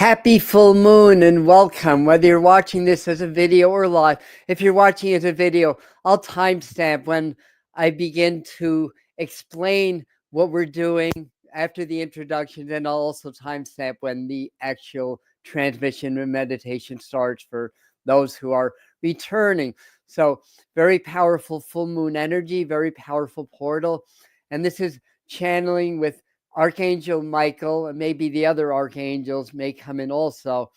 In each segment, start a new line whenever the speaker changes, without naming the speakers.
Happy full moon and welcome, whether you're watching this as a video or live. If you're watching as a video, I'll timestamp when I begin to explain what we're doing after the introduction. Then I'll also timestamp when the actual transmission and meditation starts for those who are returning. So very powerful full moon energy, very powerful portal. And this is channeling with Archangel Michael, and maybe the other archangels may come in also,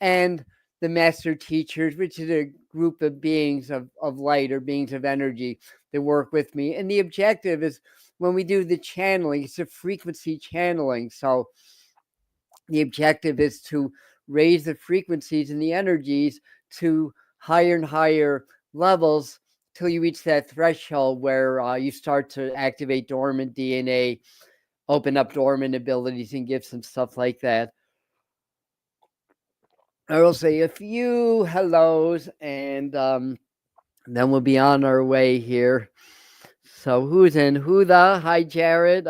and the master teachers, which is a group of beings of light or beings of energy that work with me. And the objective is when we do the channeling, it's a frequency channeling. So the objective is to raise the frequencies and the energies to higher and higher levels till you reach that threshold where you start to activate dormant DNA, open up dormant abilities and gifts and stuff like that. I will say a few hellos and then we'll be on our way here. So who's in? Huda, hi Jared.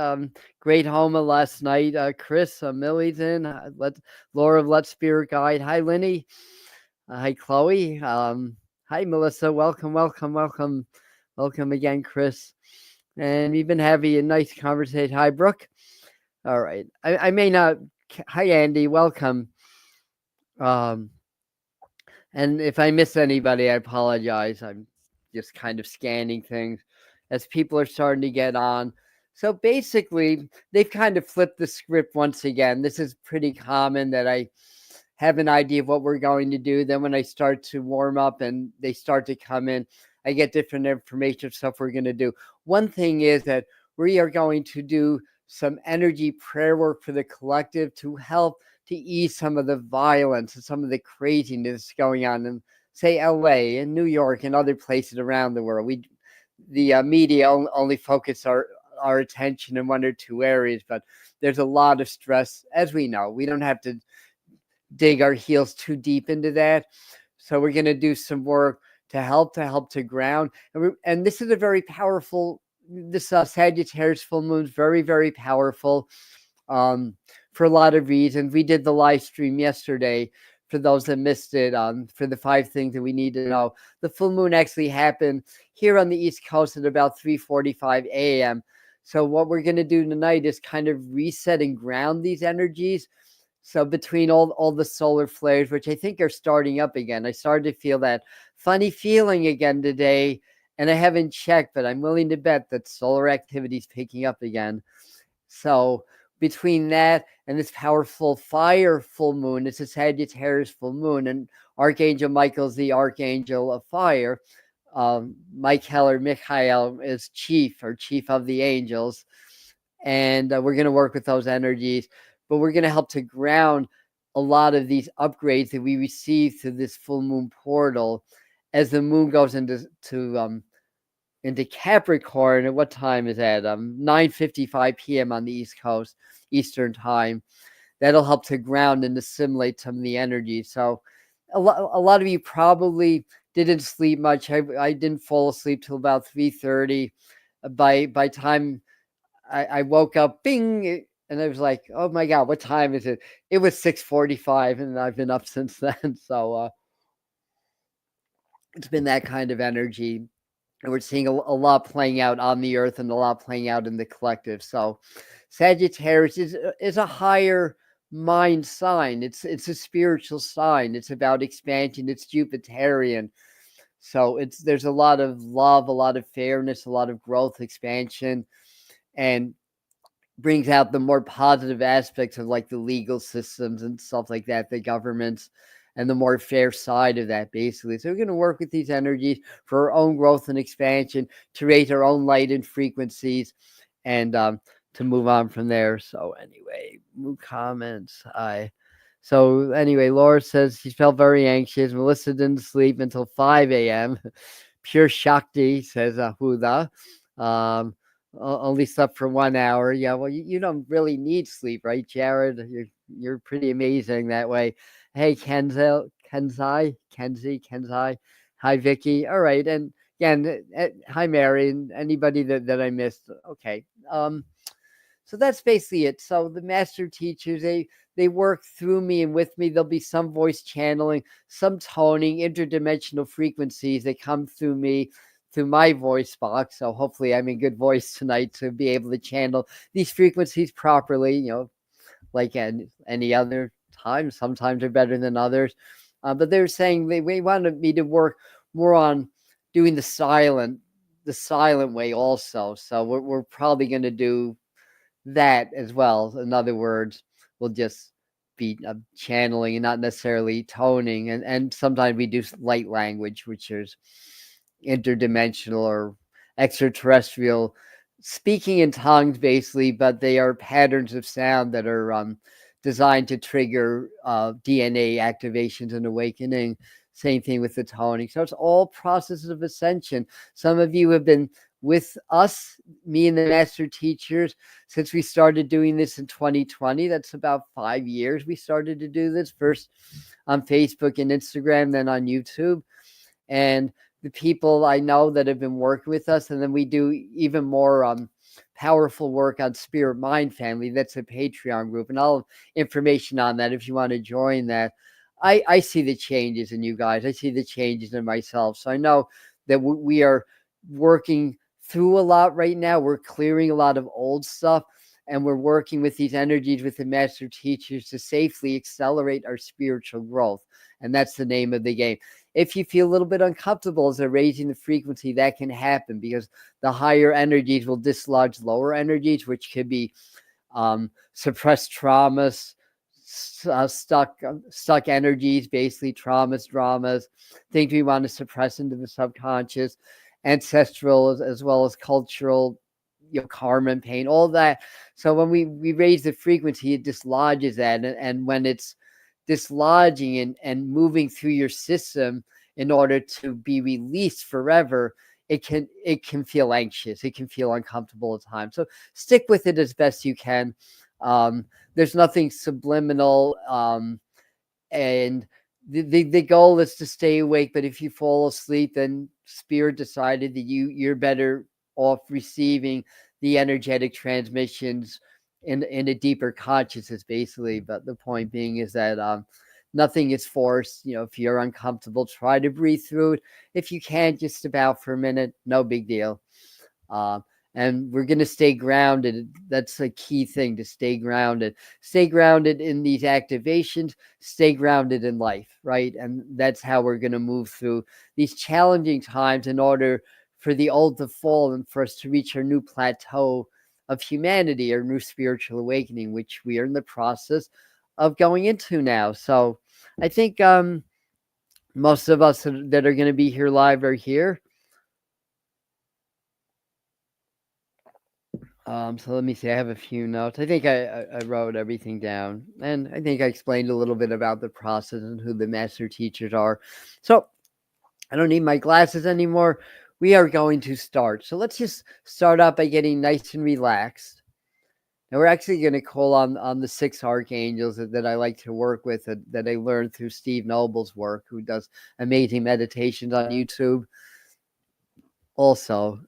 Great Homa last night. Chris, Millie's in. Laura of Let's Spirit Guide. Hi Linny. Hi Chloe. Hi Melissa. Welcome again, Chris. And we've been having a nice conversation. Hi Brooke. All right. I may not. Hi Andy. Welcome. And if I miss anybody, I apologize. I'm just kind of scanning things as people are starting to get on. So basically, they've kind of flipped the script once again. This is pretty common that I have an idea of what we're going to do. Then when I start to warm up and they start to come in, I get different information of stuff we're going to do. One thing is that we are going to do some energy prayer work for the collective to help to ease some of the violence and some of the craziness going on in, say, LA and New York and other places around the world. The media only focus our attention in one or two areas, but there's a lot of stress, as we know. We don't have to dig our heels too deep into that. So we're going to do some work to help to ground. And this is a very powerful, this Sagittarius full moon is very, very powerful for a lot of reasons. We did the live stream yesterday for those that missed it, for the 5 things that we need to know. The full moon actually happened here on the East Coast at about 3:45 a.m. So what we're going to do tonight is kind of reset and ground these energies. So between all the solar flares, which I think are starting up again, I started to feel that funny feeling again today, and I haven't checked, but I'm willing to bet that solar activity is picking up again. So between that and this powerful fire full moon, it's a Sagittarius full moon, and Archangel Michael is the Archangel of fire. Michael is chief of the angels, and we're going to work with those energies, but we're going to help to ground a lot of these upgrades that we receive through this full moon portal as the moon goes into Capricorn. At what time is that? 9:55 p.m. on the East Coast, Eastern time. That'll help to ground and assimilate some of the energy. So a lot of you probably didn't sleep much. I didn't fall asleep till about 3:30. By time I woke up, bing, and I was like, oh my God, what time is it? It was 6:45, and I've been up since then. So it's been that kind of energy. And we're seeing a lot playing out on the earth and a lot playing out in the collective. So Sagittarius is a higher mind sign. It's a spiritual sign. It's about expansion. It's Jupiterian. So there's a lot of love, a lot of fairness, a lot of growth, expansion, and brings out the more positive aspects of like the legal systems and stuff like that, the governments, and the more fair side of that, basically. So we're going to work with these energies for our own growth and expansion, to raise our own light and frequencies, and to move on from there. So anyway, comments. So anyway, Laura says she felt very anxious. Melissa didn't sleep until 5 a.m. Pure Shakti, says Huda. Only slept for 1 hour. Yeah, well, you don't really need sleep, right, Jared? You're pretty amazing that way. Hey, Kenzie. Hi, Vicky. All right, and again, hi, Mary, and anybody that I missed. Okay. So that's basically it. So the master teachers, they work through me and with me. There'll be some voice channeling, some toning, interdimensional frequencies that come through me, through my voice box. So hopefully I'm in good voice tonight to be able to channel these frequencies properly, like any other time. Sometimes they're better than others. But they're saying they wanted me to work more on doing the silent way also. So we're probably going to do that as well. In other words, we'll just be channeling and not necessarily toning. And sometimes we do light language, which is interdimensional or extraterrestrial, speaking in tongues basically, but they are patterns of sound that are designed to trigger DNA activations and awakening. Same thing with the toning. So it's all processes of ascension. Some of you have been with us, me and the master teachers, since we started doing this in 2020. That's about 5 years we started to do this, first on Facebook and Instagram, then on YouTube. And the people I know that have been working with us, and then we do even more powerful work on Spirit Mind Family. That's a Patreon group, and I'll have information on that if you want to join that. I see the changes in you guys. I see the changes in myself. So I know that we are working through a lot right now. We're clearing a lot of old stuff, and we're working with these energies with the master teachers to safely accelerate our spiritual growth. And that's the name of the game. If you feel a little bit uncomfortable as they're raising the frequency, that can happen because the higher energies will dislodge lower energies, which could be suppressed traumas, stuck energies, basically traumas, dramas, things we want to suppress into the subconscious, ancestral as well as cultural, karma and pain, all that. So when we raise the frequency, it dislodges that, and when it's dislodging and moving through your system in order to be released forever, it can feel anxious, it can feel uncomfortable at times. So stick with it as best you can. There's nothing subliminal, and the goal is to stay awake. But if you fall asleep, then Spirit decided that you're better off receiving the energetic transmissions in a deeper consciousness, basically. But the point being is that nothing is forced. If you're uncomfortable, try to breathe through it. If you can't, just about for a minute, no big deal. And we're going to stay grounded. That's a key thing, to stay grounded. Stay grounded in these activations. Stay grounded in life, right? And that's how we're going to move through these challenging times in order for the old to fall and for us to reach our new plateau of humanity, our new spiritual awakening, which we are in the process of going into now. So I think most of us that are going to be here live are here. So let me see. I have a few notes. I think I wrote everything down, and I think I explained a little bit about the process and who the master teachers are. So I don't need my glasses anymore. We are going to start. So let's just start out by getting nice and relaxed. Now we're actually going to call on the 6 archangels that I like to work with, that I learned through Steve Noble's work, who does amazing meditations on YouTube. Also,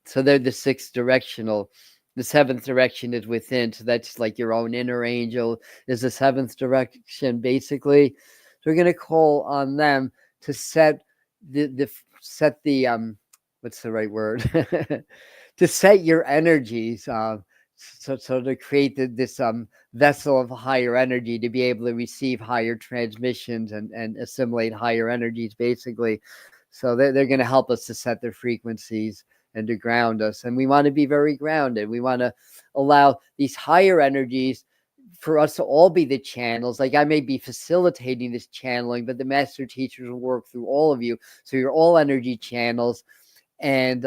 so they're the 6th directional. The 7th direction is within, so that's like your own inner angel is the 7th direction, basically. So we're going to call on them to set the what's the right word? To set your energies, so to create this vessel of higher energy, to be able to receive higher transmissions and assimilate higher energies, basically. So they're going to help us to set their frequencies and to ground us. And we want to be very grounded. We want to allow these higher energies for us to all be the channels. Like I may be facilitating this channeling, but the master teachers will work through all of you. So you're all energy channels. And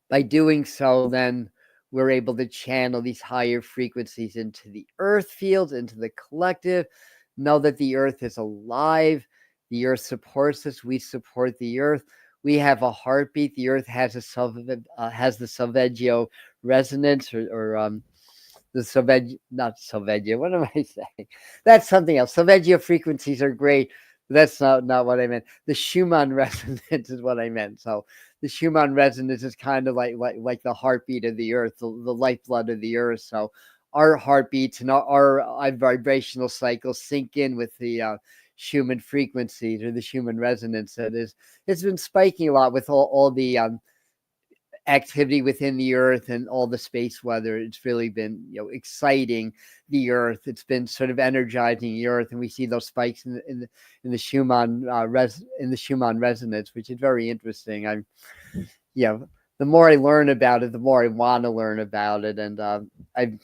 by doing so, then we're able to channel these higher frequencies into the earth fields, into the collective. Know that the earth is alive. The earth supports us. We support the earth. We have a heartbeat. The earth has the Solfeggio resonance, or the Solfeggio, not Solfeggio. What am I saying? That's something else. Solfeggio frequencies are great. That's not what I meant. The Schumann resonance is what I meant. So the Schumann resonance is kind of like the heartbeat of the earth, the lifeblood of the earth. So our heartbeats and our vibrational cycles sync in with the Schumann frequencies or the Schumann resonance. It's been spiking a lot with all the activity within the earth and all the space weather. It's really been exciting the earth. It's been sort of energizing the earth, and we see those spikes in the Schumann in the Schumann resonance, which is very interesting. The more I learn about it, the more I want to learn about it, and I've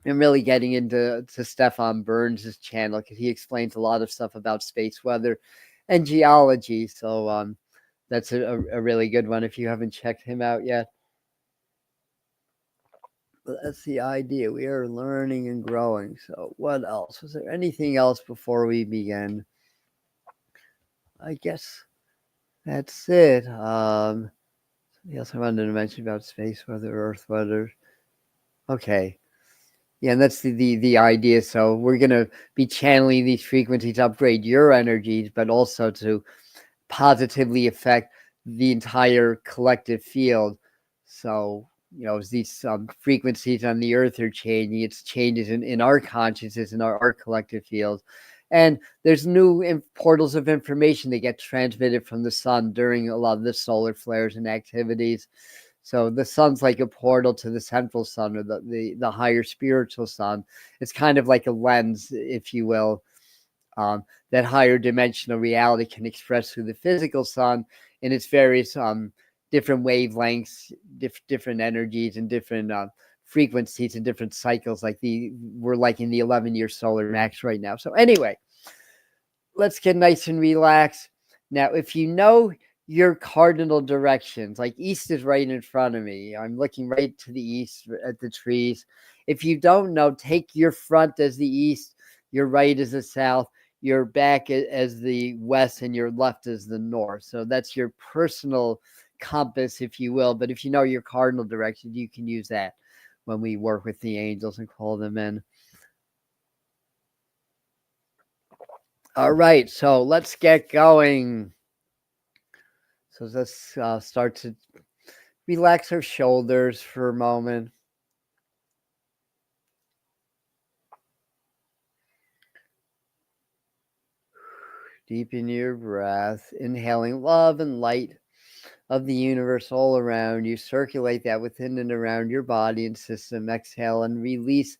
been really getting into Stefan Burns' channel because he explains a lot of stuff about space weather and geology. So that's a really good one if you haven't checked him out yet. But that's the idea. We are learning and growing. So what else? Was there anything else before we begin? I guess that's it. Something else I wanted to mention about space weather, earth weather. Okay. Yeah, and that's the idea. So we're going to be channeling these frequencies to upgrade your energies, but also to positively affect the entire collective field. So, as these frequencies on the earth are changing, it's changes in our consciousness, in our collective field. And there's new portals of information that get transmitted from the sun during a lot of the solar flares and activities. So the sun's like a portal to the central sun, or the higher spiritual sun. It's kind of like a lens, if you will, that higher dimensional reality can express through the physical sun in its various different wavelengths, different energies, and different frequencies and different cycles. We're like in the 11-year solar max right now. So anyway, let's get nice and relaxed. Now, if you know your cardinal directions, like east is right in front of me. I'm looking right to the east at the trees. If you don't know, take your front as the east, your right as the south, your back as the west, and your left as the north. So that's your personal compass, if you will. But if you know your cardinal direction, you can use that when we work with the angels and call them in. All right, so let's get going. So let's start to relax our shoulders for a moment. Deepen your breath, inhaling love and light of the universe all around you. Circulate that within and around your body and system. Exhale and release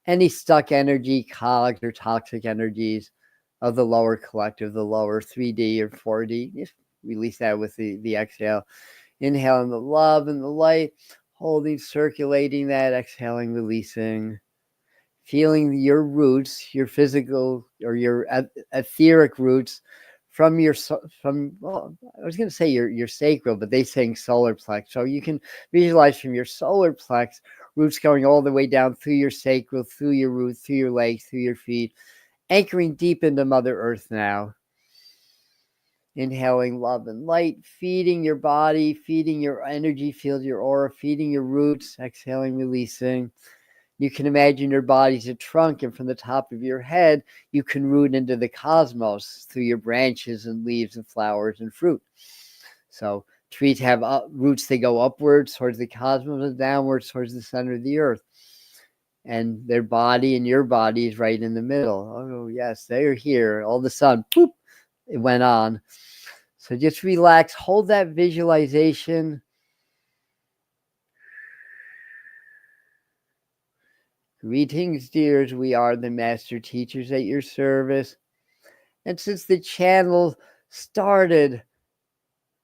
any stuck energy, colic or toxic energies of the lower collective, the lower 3D or 4D. Just release that with the exhale. Inhaling the love and the light, holding, circulating that, exhaling, releasing. Feeling your roots, your physical or your etheric roots I was going to say your sacral, but they saying solar plex. So you can visualize from your solar plex roots going all the way down through your sacral, through your roots, through your legs, through your feet, anchoring deep into Mother Earth now. Inhaling love and light, feeding your body, feeding your energy field, your aura, feeding your roots, exhaling, releasing. You can imagine your body's a trunk, and from the top of your head, you can root into the cosmos through your branches and leaves and flowers and fruit. So trees have roots that go upwards towards the cosmos and downwards towards the center of the earth. And their body and your body is right in the middle. Oh, yes, they're here. All of a sudden, boop, it went on. So just relax. Hold that visualization. Greetings, dears. We are the master teachers at your service. And since the channel started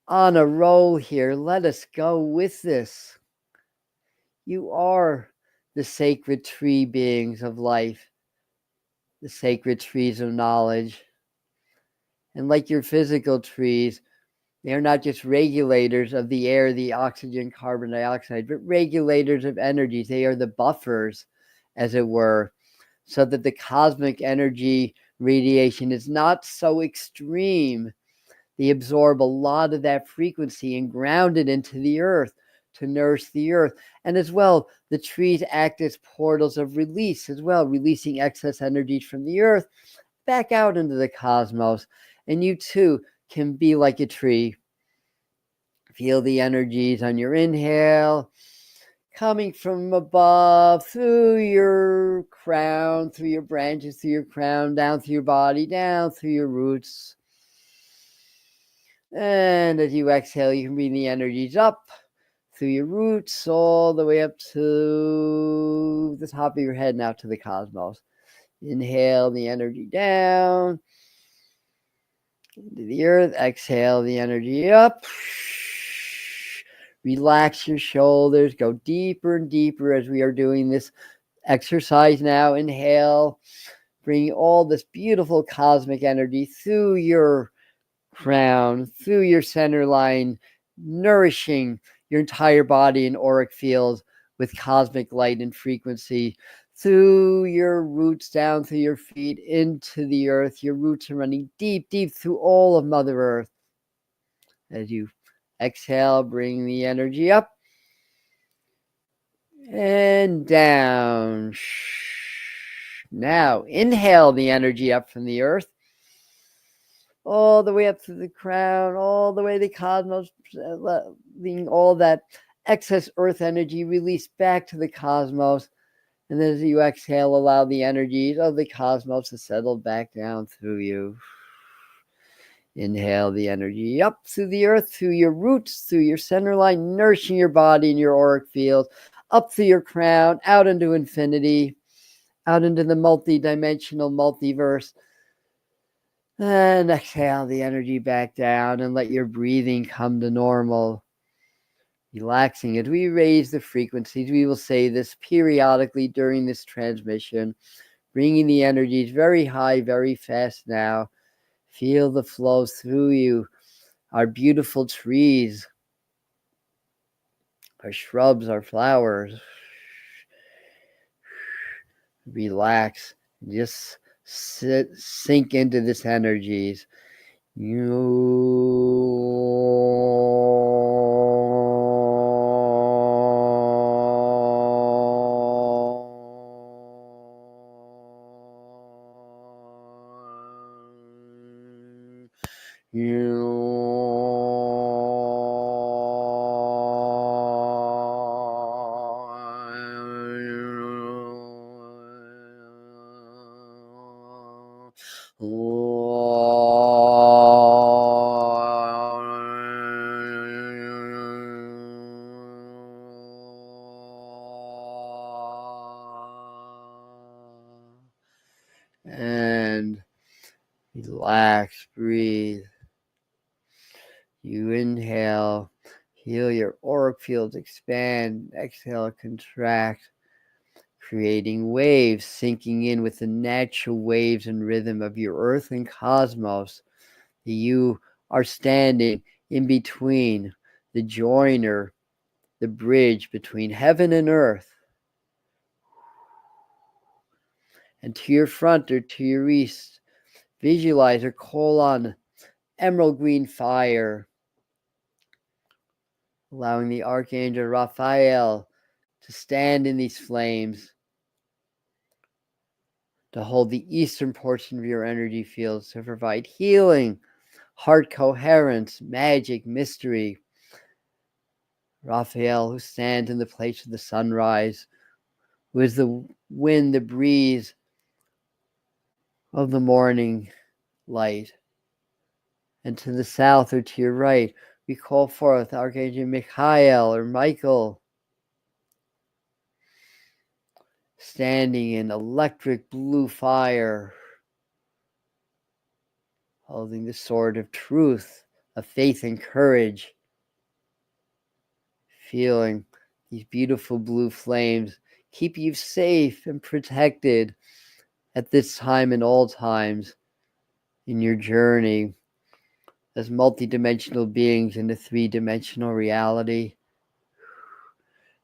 on a roll here, let us go with this. You are the sacred tree beings of life, the sacred trees of knowledge. And like your physical trees, they are not just regulators of the air, the oxygen, carbon dioxide, but regulators of energies. They are the buffers, as it were, so that the cosmic energy radiation is not so extreme. They absorb a lot of that frequency and ground it into the earth to nourish the earth. And as well, the trees act as portals of release as well, releasing excess energies from the earth back out into the cosmos. And you too can be like a tree. Feel the energies on your inhale, coming from above, through your crown, through your branches, through your crown, down through your body, down through your roots. And as you exhale, you can bring the energies up through your roots, all the way up to the top of your head and out to the cosmos. Inhale the energy down into the earth. Exhale the energy up. Relax your shoulders. Go deeper and deeper as we are doing this exercise now. Inhale. Bring all this beautiful cosmic energy through your crown, through your center line, nourishing your entire body and auric field with cosmic light and frequency, through your roots, down through your feet, into the earth. Your roots are running deep, deep through all of Mother Earth. As you exhale, bring the energy up and down. Now, inhale the energy up from the earth, all the way up to the crown, all the way to the cosmos, letting all that excess earth energy release back to the cosmos. And as you exhale, allow the energies of the cosmos to settle back down through you. Inhale the energy up through the earth, through your roots, through your center line, nourishing your body and your auric field, up through your crown, out into infinity, out into the multi-dimensional multiverse. And exhale the energy back down and let your breathing come to normal. Relaxing as we raise the frequencies. We will say this periodically during this transmission, bringing the energies very high, very fast now. Feel the flow through you. Our beautiful trees, our shrubs, our flowers. Relax. Just sink into this energies. And relax, breathe. You inhale, feel your auric fields expand. Exhale, contract, creating waves, sinking in with the natural waves and rhythm of your earth and cosmos. You are standing in between, the joiner, the bridge between heaven and earth. And to your front or to your east, visualize or call on emerald green fire, allowing the Archangel Raphael to stand in these flames, to hold the eastern portion of your energy fields, to provide healing, heart coherence, magic, mystery. Raphael, who stands in the place of the sunrise, who is the wind, the breeze of the morning light. And to the south or to your right, we call forth Archangel Michael or Michael, standing in electric blue fire, holding the sword of truth, of faith and courage, feeling these beautiful blue flames keep you safe and protected at this time and all times in your journey as multidimensional beings in a three-dimensional reality.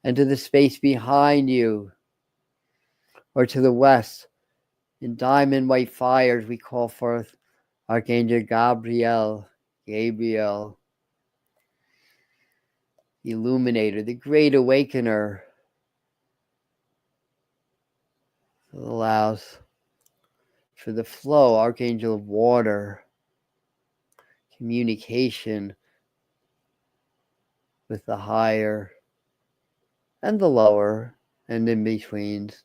And to the space behind you, or to the west, in diamond white fires, we call forth Archangel Gabriel, the illuminator, the great awakener, that allows for the flow, Archangel of water, communication with the higher and the lower and in betweens.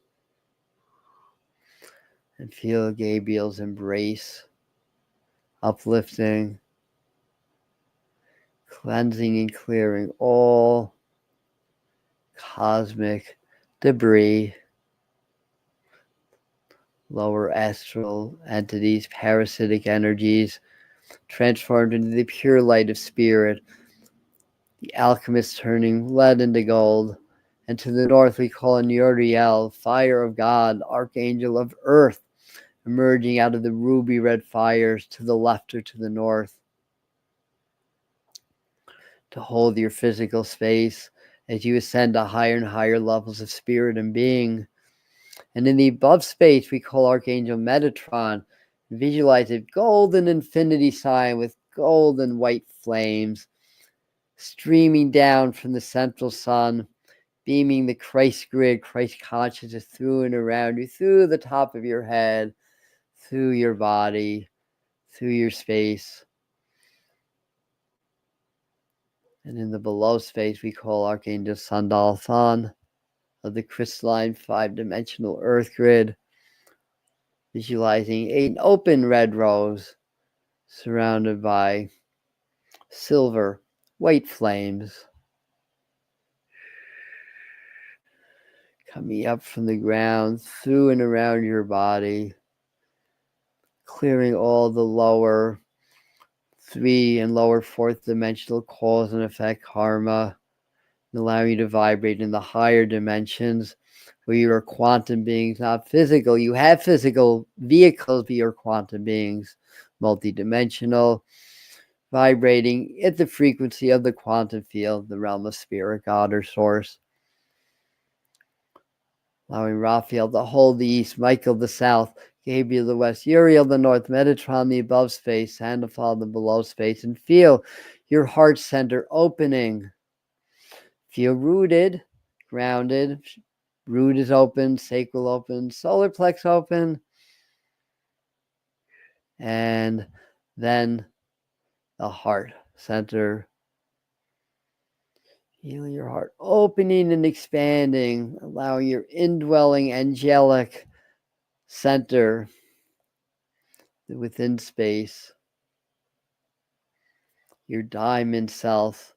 And feel Gabriel's embrace, uplifting, cleansing and clearing all cosmic debris, lower astral entities, parasitic energies, transformed into the pure light of spirit. The alchemist turning lead into gold. And to the north we call on Uriel, fire of God, archangel of earth, emerging out of the ruby red fires to the left or to the north, to hold your physical space as you ascend to higher and higher levels of spirit and being. And in the above space we call Archangel Metatron. Visualize a golden infinity sign with golden white flames streaming down from the central sun, beaming the Christ grid, Christ consciousness through and around you, through the top of your head, through your body, through your space. And in the below space we call Archangel Sandalphon of the crystalline 5-dimensional earth grid, visualizing an open red rose surrounded by silver white flames coming up from the ground through and around your body, clearing all the lower 3 and lower 4th dimensional cause and effect karma, and allowing you to vibrate in the higher dimensions where you are quantum beings, not physical. You have physical vehicles, but you're quantum beings, multidimensional, vibrating at the frequency of the quantum field, the realm of spirit, God, or source. Allowing Raphael to hold the east, Michael the south, Gabriel the west, Uriel the north, Metatron the above space, Sandalphon the below space, and feel your heart center opening. Feel rooted, grounded. Root is open, sacral open, solar plex open. And then the heart center. Feel your heart opening and expanding, allowing your indwelling angelic center within space, your diamond self,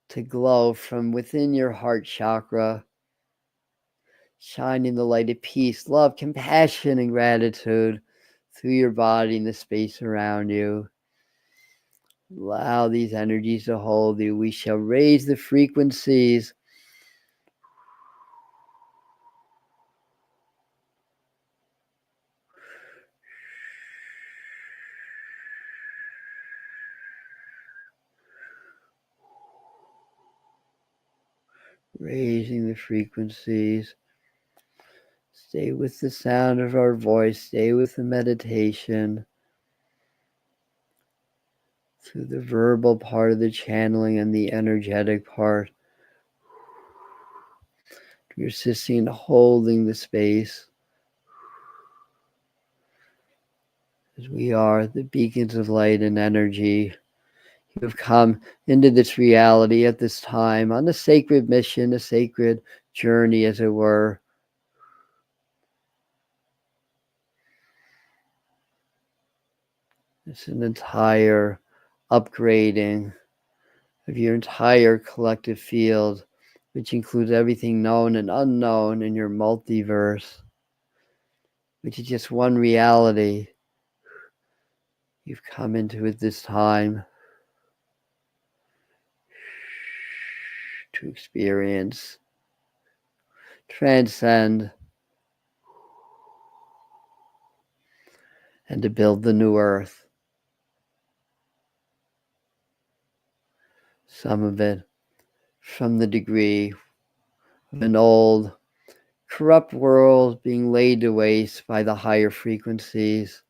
to glow from within your heart chakra, shining the light of peace, love, compassion, and gratitude through your body and the space around you. Allow these energies to hold you. We shall raise the frequencies. Raising the frequencies. Stay with the sound of our voice. Stay with the meditation. Through the verbal part of the channeling and the energetic part. You're assisting holding the space. As we are the beacons of light and energy. You have come into this reality at this time on a sacred mission, a sacred journey, as it were. It's an entire upgrading of your entire collective field, which includes everything known and unknown in your multiverse, which is just one reality you've come into at this time to experience, transcend, and to build the new earth. Some of it from the degree of an old, corrupt world being laid to waste by the higher frequencies,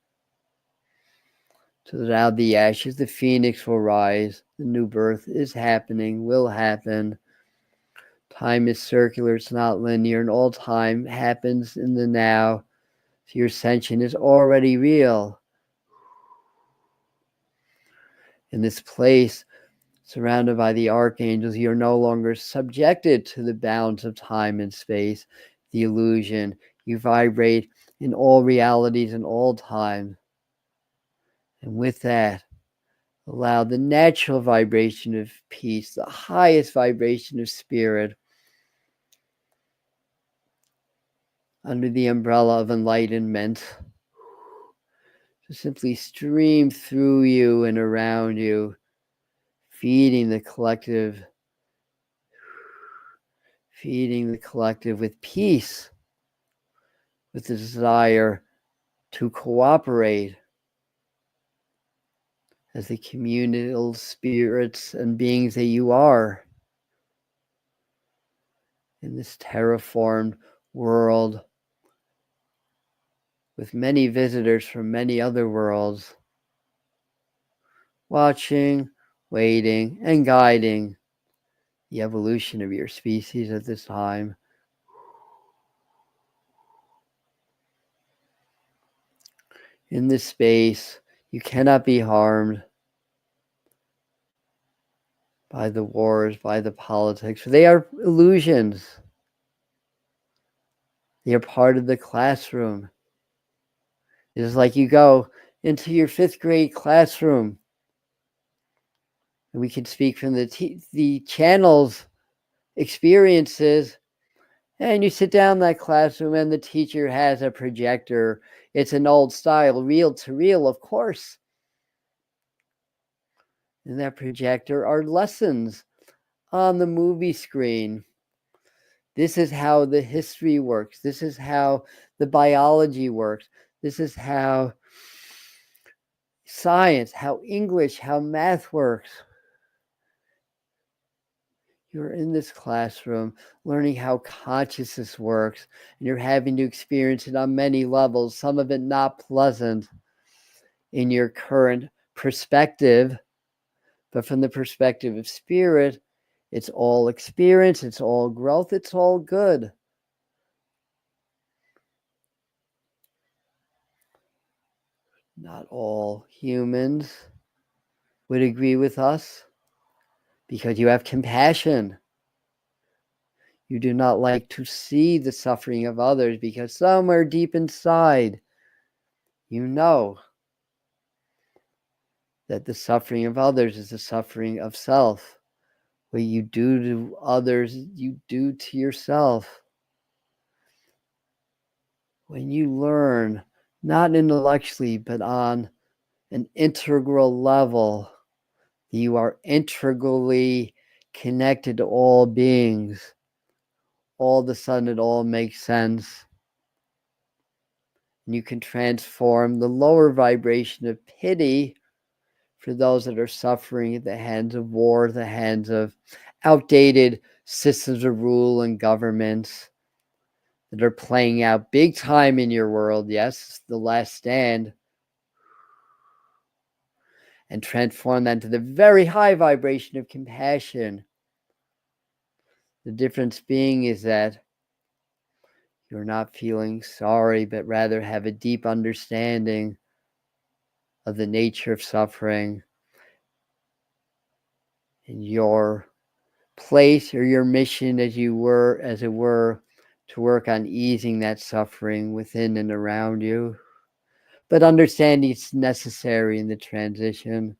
so that out of the ashes the phoenix will rise. The new birth is happening, will happen. Time is circular, it's not linear, and all time happens in the now. So your ascension is already real. In this place, surrounded by the archangels, you're no longer subjected to the bounds of time and space, the illusion. You vibrate in all realities and all time. And with that, allow the natural vibration of peace, the highest vibration of spirit, under the umbrella of enlightenment, to simply stream through you and around you, feeding the collective with peace, with the desire to cooperate as the communal spirits and beings that you are in this terraformed world with many visitors from many other worlds, watching, waiting, and guiding the evolution of your species at this time. In this space, you cannot be harmed by the wars, by the politics, for they are illusions. They are part of the classroom. It is like you go into your 5th grade classroom, and we can speak from the channel's experiences, and you sit down in that classroom and the teacher has a projector. It's an old style, reel to reel, of course. In that projector are lessons on the movie screen. This is how the history works. This is how the biology works. This is how science, how English, how math works. You're in this classroom learning how consciousness works, and you're having to experience it on many levels, some of it not pleasant in your current perspective, but from the perspective of spirit, it's all experience, it's all growth, it's all good. Not all humans would agree with us because you have compassion. You do not like to see the suffering of others because somewhere deep inside, you know that the suffering of others is the suffering of self. What you do to others, you do to yourself. When you learn, not intellectually, but on an integral level, you are integrally connected to all beings. All of a sudden, it all makes sense. And you can transform the lower vibration of pity for those that are suffering at the hands of war, the hands of outdated systems of rule and governments that are playing out big time in your world. Yes, the last stand. And transform that into the very high vibration of compassion. The difference being is that you're not feeling sorry, but rather have a deep understanding of the nature of suffering and your place or your mission as it were, to work on easing that suffering within and around you, but understanding it's necessary in the transition.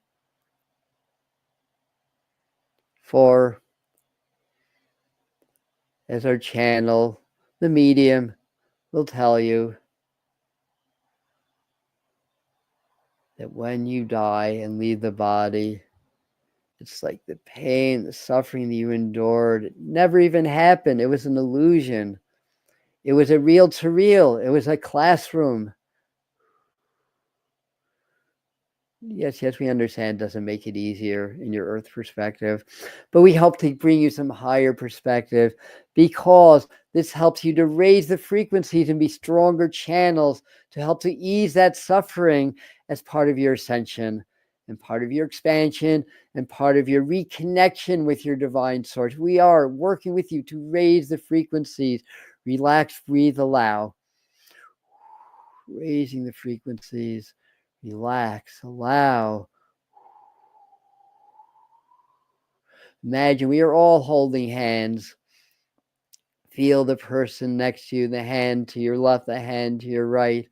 For as our channel, the medium, will tell you that when you die and leave the body, it's like the pain, the suffering that you endured, it never even happened. It was an illusion. It was a reel to reel. It was a classroom. Yes, we understand it doesn't make it easier in your earth perspective, but we hope to bring you some higher perspective because this helps you to raise the frequencies and be stronger channels to help to ease that suffering as part of your ascension and part of your expansion and part of your reconnection with your divine source. We are working with you to raise the frequencies. Relax, breathe, allow. Raising the frequencies. Relax, allow. Imagine we are all holding hands. Feel the person next to you, the hand to your left, the hand to your right.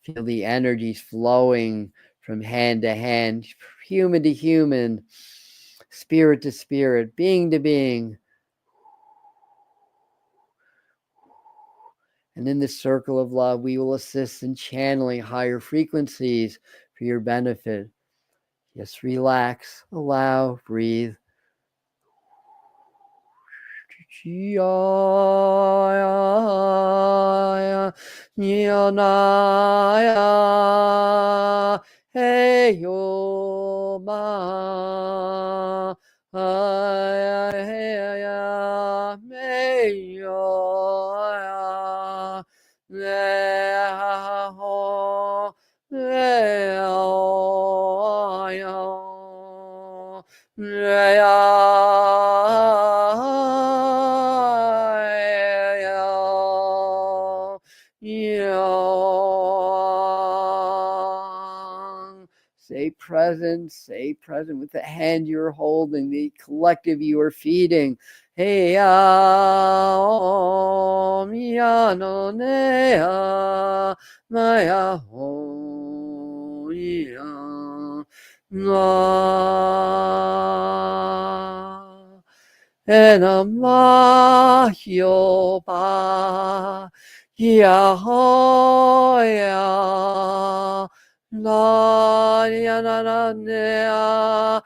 Feel the energies flowing from hand to hand, human to human, spirit to spirit, being to being. And in this circle of love, we will assist in channeling higher frequencies for your benefit. Just relax, allow, breathe. Hey yo ma Stay present with the hand you're holding, the collective you are feeding. Hey, mia no nea, maya ho, na, enama ba, ya ho ya. Na ya na na na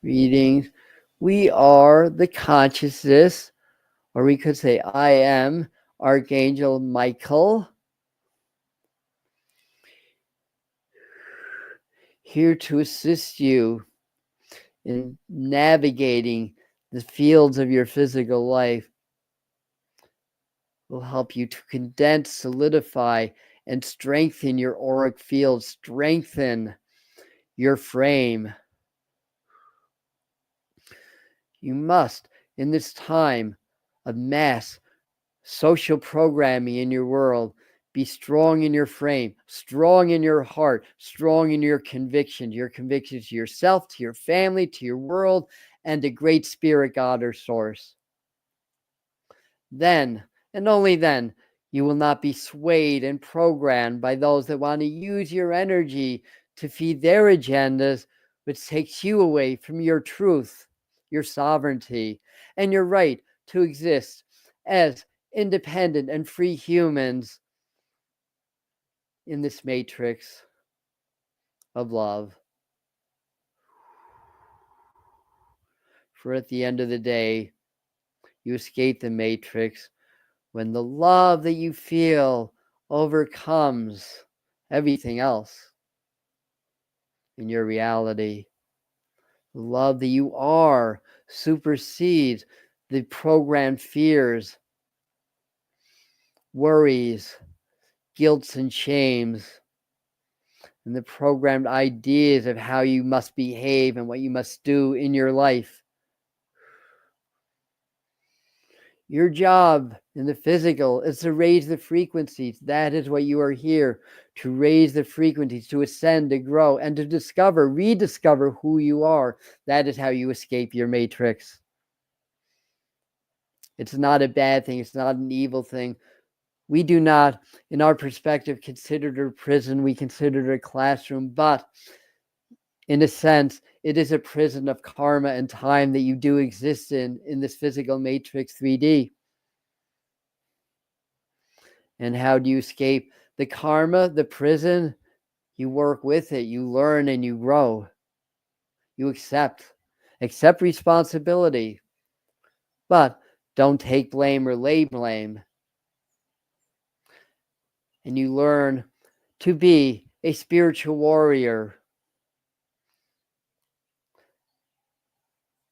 Readings. We are the consciousness, or we could say, I am Archangel Michael, here to assist you in navigating the fields of your physical life. Will help you to condense, solidify, and strengthen your auric field, strengthen your frame. You must, in this time of mass social programming in your world, be strong in your frame, strong in your heart, strong in your convictions to yourself, to your family, to your world, and to great spirit, God, or source. Then, and only then, you will not be swayed and programmed by those that want to use your energy to feed their agendas, which takes you away from your truth, your sovereignty, and your right to exist as independent and free humans in this matrix of love. For at the end of the day, you escape the matrix when the love that you feel overcomes everything else in your reality. The love that you are supersedes the programmed fears, worries, guilts, and shames, and the programmed ideas of how you must behave and what you must do in your life. Your job in the physical is to raise the frequencies. That is what you are here, to raise the frequencies, to ascend, to grow, and to discover, rediscover who you are. That is how you escape your matrix. It's not a bad thing. It's not an evil thing. We do not, in our perspective, consider it a prison. We consider it a classroom. But in a sense, it is a prison of karma and time that you do exist in this physical matrix 3D. And how do you escape the karma, the prison? You work with it, you learn, and you grow. You accept responsibility, but don't take blame or lay blame. And you learn to be a spiritual warrior.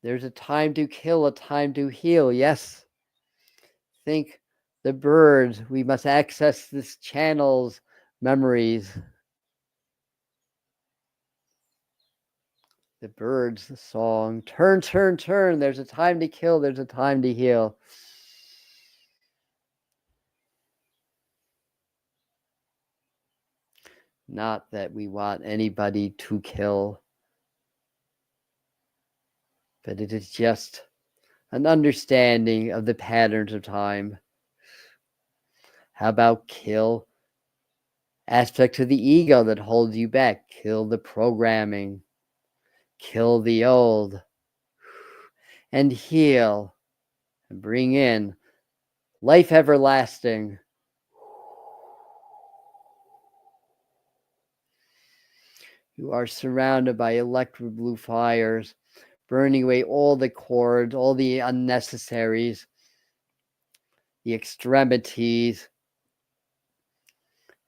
There's a time to kill, a time to heal. Yes. Think the birds. We must access this channel's memories. the birds, the song, turn, turn, turn. There's a time to kill. There's a time to heal. Not that we want anybody to kill, but it is just an understanding of the patterns of time. How about kill aspects of the ego that holds you back? Kill the programming. Kill the old. And heal. And bring in life everlasting. You are surrounded by electro blue fires, burning away all the cords, all the unnecessaries, the extremities,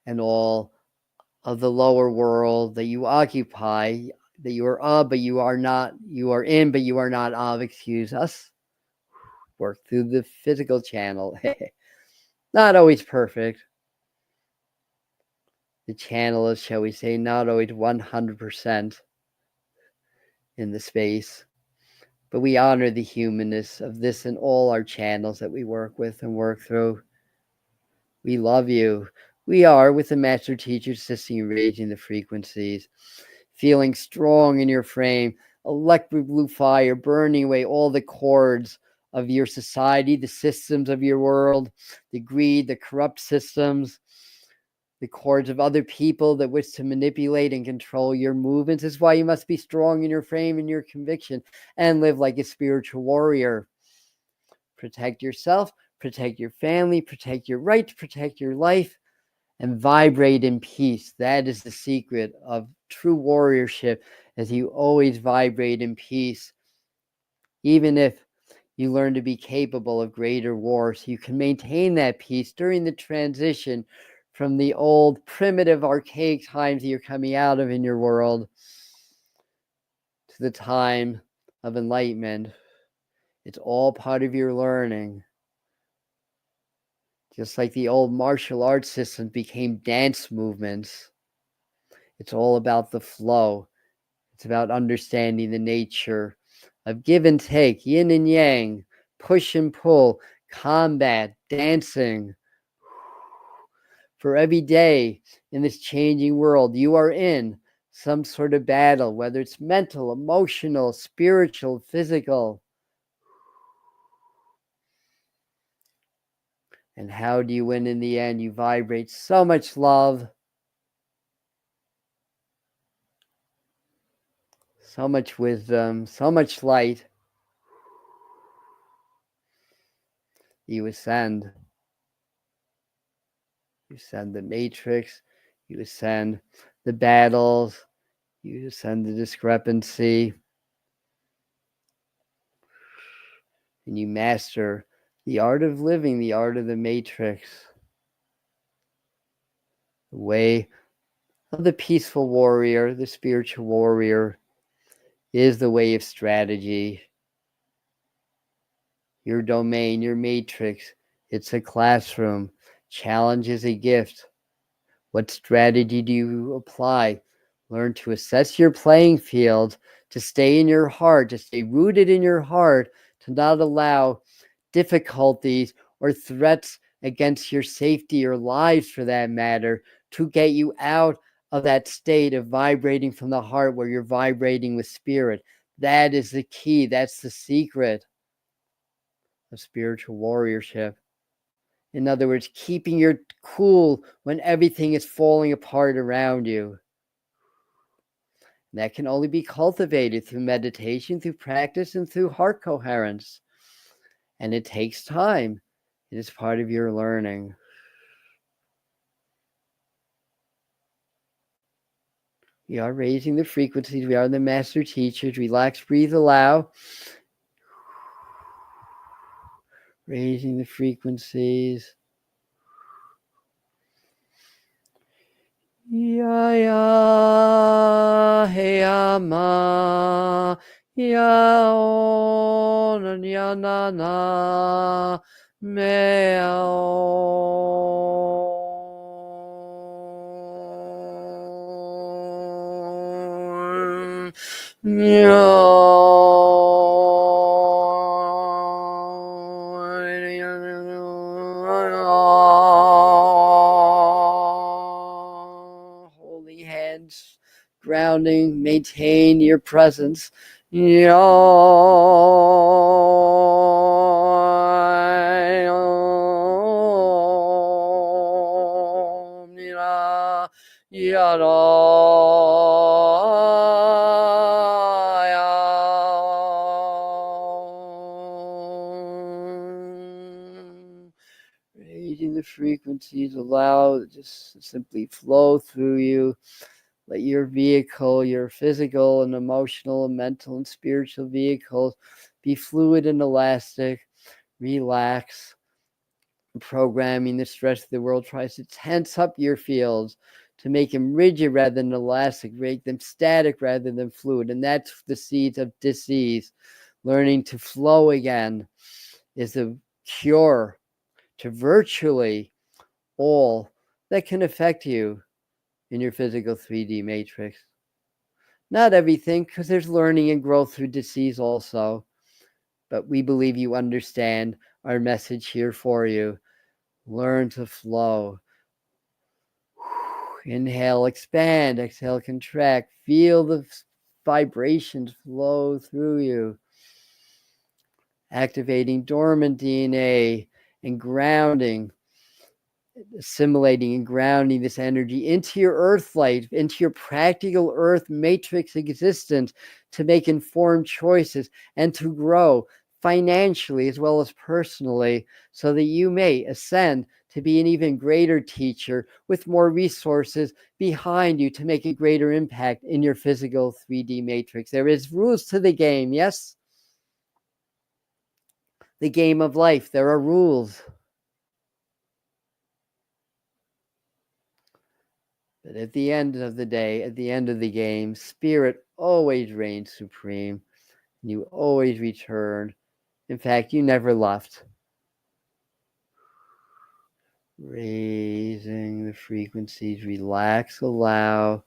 and all of the lower world that you occupy, that you are of, but you are not, you are in, but you are not of, excuse us. Work through the physical channel. Not always perfect. The channel is, shall we say, not always 100% in the space, but we honor the humanness of this and all our channels that we work with and work through. We love you. We are, with the master teacher, assisting you, raising the frequencies, feeling strong in your frame, electric blue fire burning away all the cords of your society, the systems of your world, the greed, the corrupt systems, the cords of other people that wish to manipulate and control your movements. This is why you must be strong in your frame and your conviction and live like a spiritual warrior. Protect yourself, protect your family, protect your rights, protect your life, and vibrate in peace. That is the secret of true warriorship, as you always vibrate in peace. Even if you learn to be capable of greater wars, you can maintain that peace during the transition from the old primitive archaic times that you're coming out of in your world to the time of enlightenment. It's all part of your learning. Just like the old martial arts systems became dance movements. It's all about the flow. It's about understanding the nature of give and take, yin and yang, push and pull, combat, dancing. For every day in this changing world, you are in some sort of battle, whether it's mental, emotional, spiritual, physical. And how do you win in the end? You vibrate so much love, so much wisdom, so much light. You ascend. You ascend the matrix. You ascend the battles. You ascend the discrepancy. And you master the art of living, the art of the matrix. The way of the peaceful warrior, the spiritual warrior, is the way of strategy. Your domain, your matrix, it's a classroom. Challenge is a gift. What strategy do you apply? Learn to assess your playing field, to stay in your heart, to stay rooted in your heart, to not allow difficulties or threats against your safety or lives, for that matter, to get you out of that state of vibrating from the heart where you're vibrating with spirit. That is the key. That's the secret of spiritual warriorship. In other words, keeping your cool when everything is falling apart around you. That can only be cultivated through meditation, through practice, and through heart coherence. And it takes time. It is part of your learning. We are raising the frequencies. We are the master teachers. Relax, breathe, allow. Raising the frequencies. Ya ya he ama ya on ya na na me on Holding hands, grounding, maintain your presence. Raising the frequencies, allow it just to simply flow through you. Let your vehicle, your physical and emotional and mental and spiritual vehicles be fluid and elastic. Relax. Programming the stress of the world tries to tense up your fields, to make them rigid rather than elastic, make them static rather than fluid. And that's the seeds of disease. Learning to flow again is the cure to virtually all that can affect you in your physical 3D matrix. Not everything, because there's learning and growth through disease also. But we believe you understand our message here for you. Learn to flow. Inhale, expand. Exhale, contract. Feel the vibrations flow through you. Activating dormant DNA and grounding, assimilating and grounding this energy into your earth light, into your practical earth matrix existence, to make informed choices and to grow financially as well as personally, so that you may ascend to be an even greater teacher with more resources behind you to make a greater impact in your physical 3D matrix. There is rules to the game, yes? The game of life, there are rules. But at the end of the day, at the end of the game, spirit always reigns supreme. You always return. In fact, you never left. Raising the frequencies, relax, allow.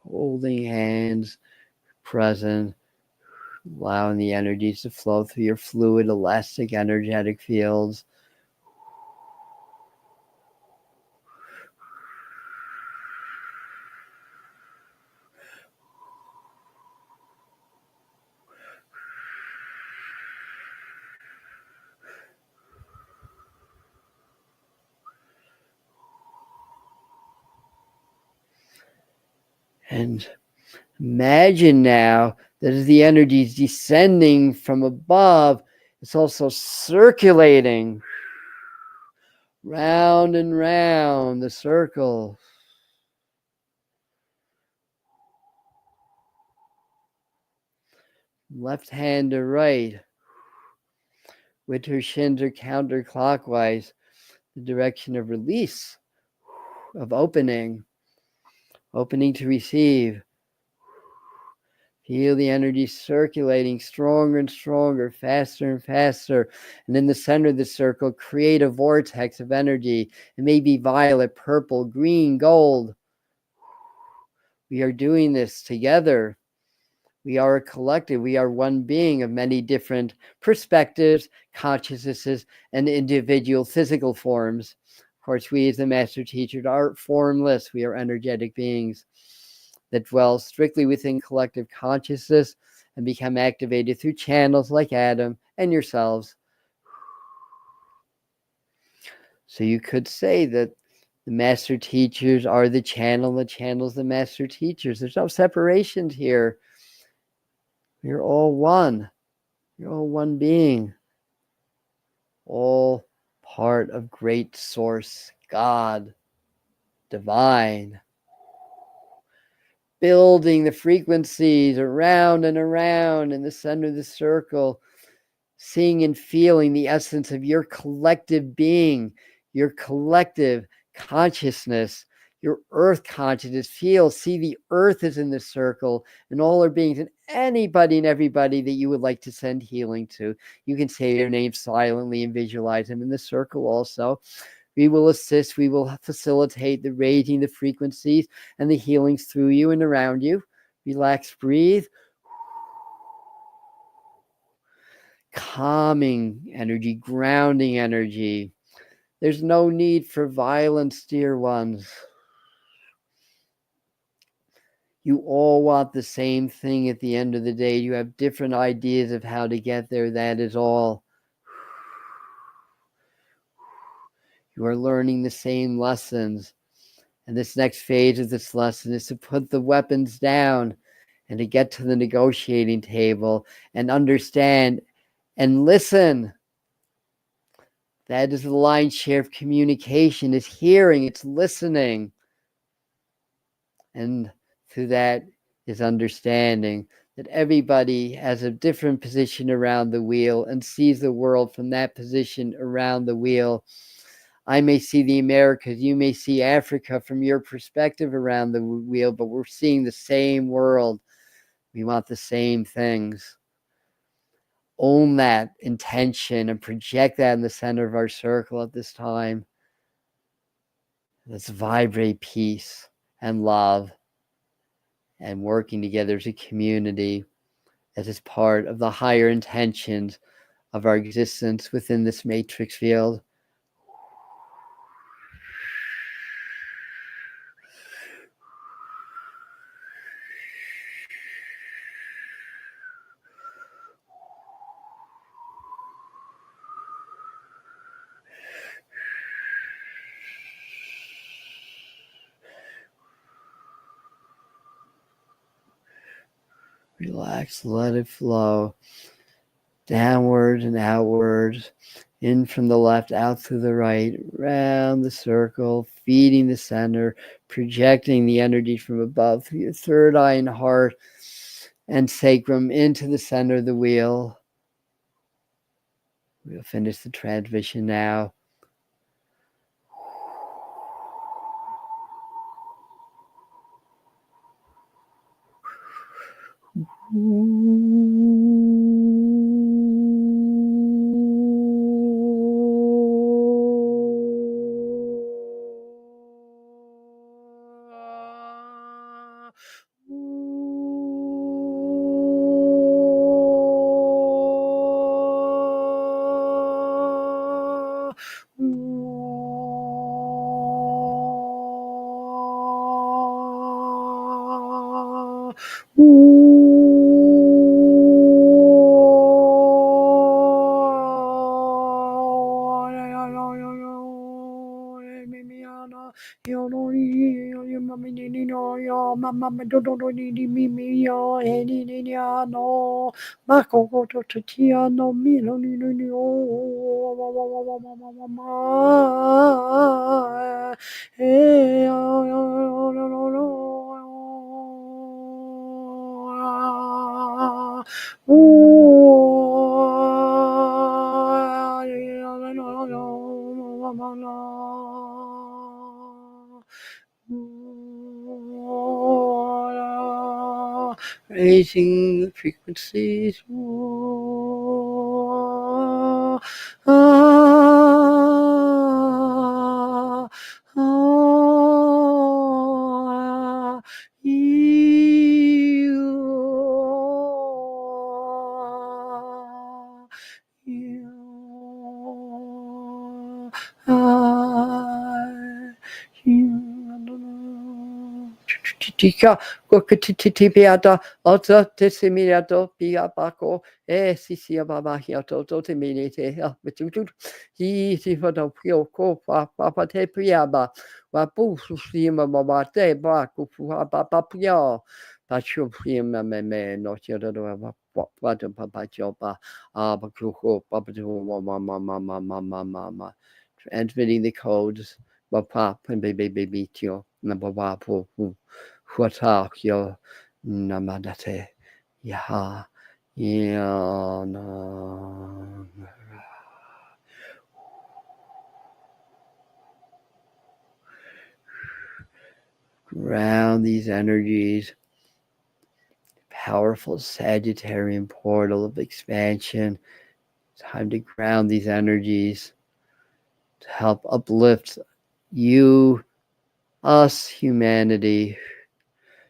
Holding hands, present, allowing the energies to flow through your fluid, elastic, energetic fields. And imagine now that as the energy is descending from above, it's also circulating round and round the circle. Left hand to right, with her shins are counterclockwise, the direction of release, of opening to receive. Feel the energy circulating stronger and stronger, faster and faster. And in the center of the circle, create a vortex of energy. It may be violet, purple, green, gold. We are doing this together. We are a collective. We are one being of many different perspectives, consciousnesses, and individual physical forms. Of course, we as the master teachers are formless. We are energetic beings that dwell strictly within collective consciousness and become activated through channels like Adam and yourselves. So you could say that the master teachers are the channel's the master teachers. There's no separations here. You're all one. You're all one being. All part of great source, God, divine. Building the frequencies around and around in the center of the circle, seeing and feeling the essence of your collective being, your collective consciousness, your earth consciousness. See the earth is in the circle and all our beings and anybody and everybody that you would like to send healing to. You can say their name silently and visualize them in the circle also. We will assist, we will facilitate the raising the frequencies and the healings through you and around you. Relax, breathe. Calming energy, grounding energy. There's no need for violence, dear ones. You all want the same thing at the end of the day. You have different ideas of how to get there. That is all. You are learning the same lessons. And this next phase of this lesson is to put the weapons down and to get to the negotiating table and understand and listen. That is the lion's share of communication. It's hearing, it's listening. And through that is understanding that everybody has a different position around the wheel and sees the world from that position around the wheel. I may see the Americas, you may see Africa from your perspective around the wheel, but we're seeing the same world. We want the same things. Own that intention and project that in the center of our circle at this time. Let's vibrate peace and love and working together as a community, as is part of the higher intentions of our existence within this matrix field. Relax, let it flow. Downward and outward, in from the left, out through the right, round the circle, feeding the center, projecting the energy from above through your third eye and heart and sacrum into the center of the wheel. We'll finish the transmission now. Raising the frequencies. Tika kokitipiata ota tesimiato piapako sisia baba hiato totemite betutu si foto pio ko papa te piaba wa pu susima baba te ba ku papa pio pachu prima me no chiodo what papa chopa ba ku papa tu mama transmitting the codes papa and baby tio na baba pu Huatakyo Namadate Yaha Yana. Ground these energies, powerful Sagittarian portal of expansion. Time to ground these energies to help uplift you, us, humanity,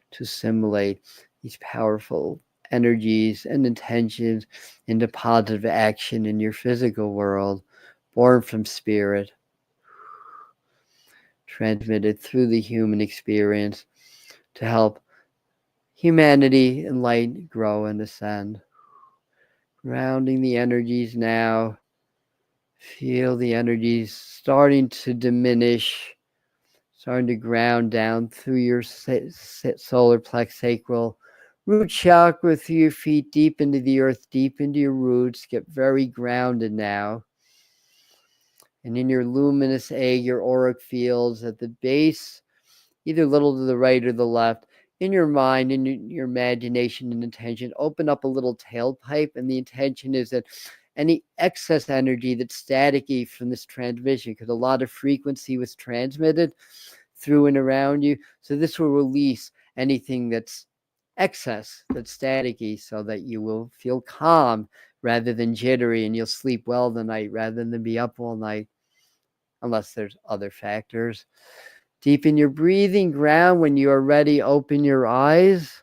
to assimilate these powerful energies and intentions into positive action in your physical world, born from spirit, transmitted through the human experience to help humanity enlighten, grow, and ascend. Grounding the energies now. Feel the energies starting to diminish, starting to ground down through your solar plex sacral root chakra, through your feet, deep into the earth, deep into your roots. Get very grounded now. And in your luminous egg, your auric fields at the base, either a little to the right or the left, in your mind, in your imagination and intention, open up a little tailpipe. And the intention is that any excess energy that's staticky from this transmission, because a lot of frequency was transmitted through and around you. So this will release anything that's excess, that's staticky, so that you will feel calm rather than jittery, and you'll sleep well the night rather than be up all night, unless there's other factors. Deepen your breathing, ground. When you are ready, open your eyes.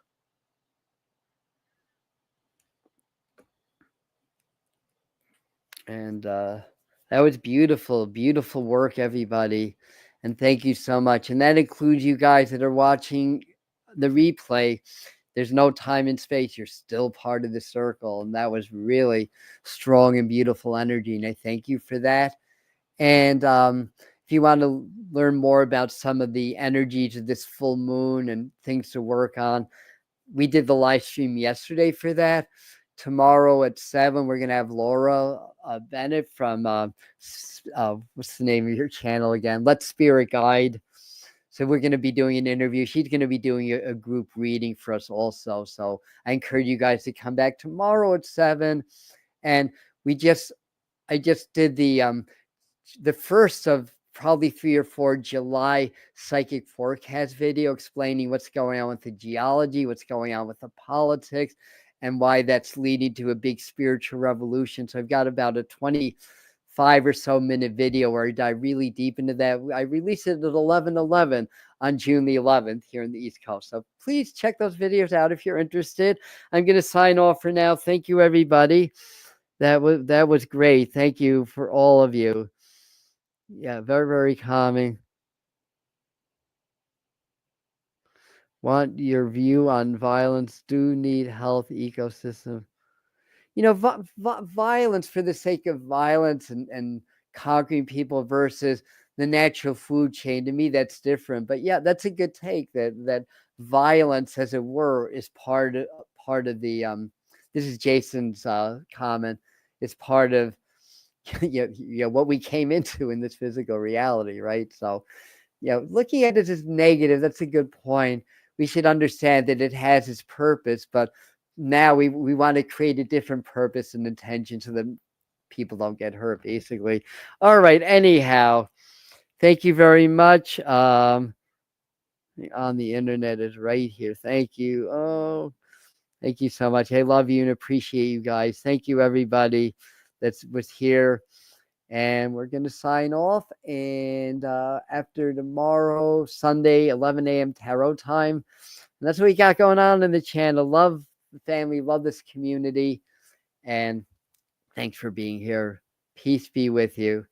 And that was beautiful, beautiful work, everybody. And thank you so much. And that includes you guys that are watching the replay. There's no time and space. You're still part of the circle. And that was really strong and beautiful energy. And I thank you for that. And if you want to learn more about some of the energies of this full moon and things to work on, we did the live stream yesterday for that. Tomorrow at 7, we're going to have Laura Bennett from, what's the name of your channel again? Let's Spirit Guide. So we're going to be doing an interview. She's going to be doing a group reading for us also. So I encourage you guys to come back tomorrow at 7. And I just did the first of probably 3 or 4 July psychic forecast video explaining what's going on with the geology, what's going on with the politics, and why that's leading to a big spiritual revolution. So I've got about a 25 or so minute video where I dive really deep into that. I released it at 11/11 on June the 11th here in the East Coast. So please check those videos out if you're interested. I'm going to sign off for now. Thank you, everybody. That was great. Thank you for all of you. Yeah, very, very calming. Want your view on violence? Do need health ecosystem. You know, violence for the sake of violence and conquering people versus the natural food chain. To me, that's different. But yeah, that's a good take. That violence, as it were, is part of the. This is Jason's comment. It's part of what we came into in this physical reality, right? So, looking at it as negative, that's a good point. We should understand that it has its purpose, but now we want to create a different purpose and intention so that people don't get hurt, basically. All right. Anyhow, thank you very much. On the internet is right here. Thank you. Oh, thank you so much. I love you and appreciate you guys. Thank you, everybody that was here. And we're going to sign off. And after tomorrow, Sunday, 11 a.m. tarot time. And that's what we got going on in the channel. Love the family. Love this community. And thanks for being here. Peace be with you.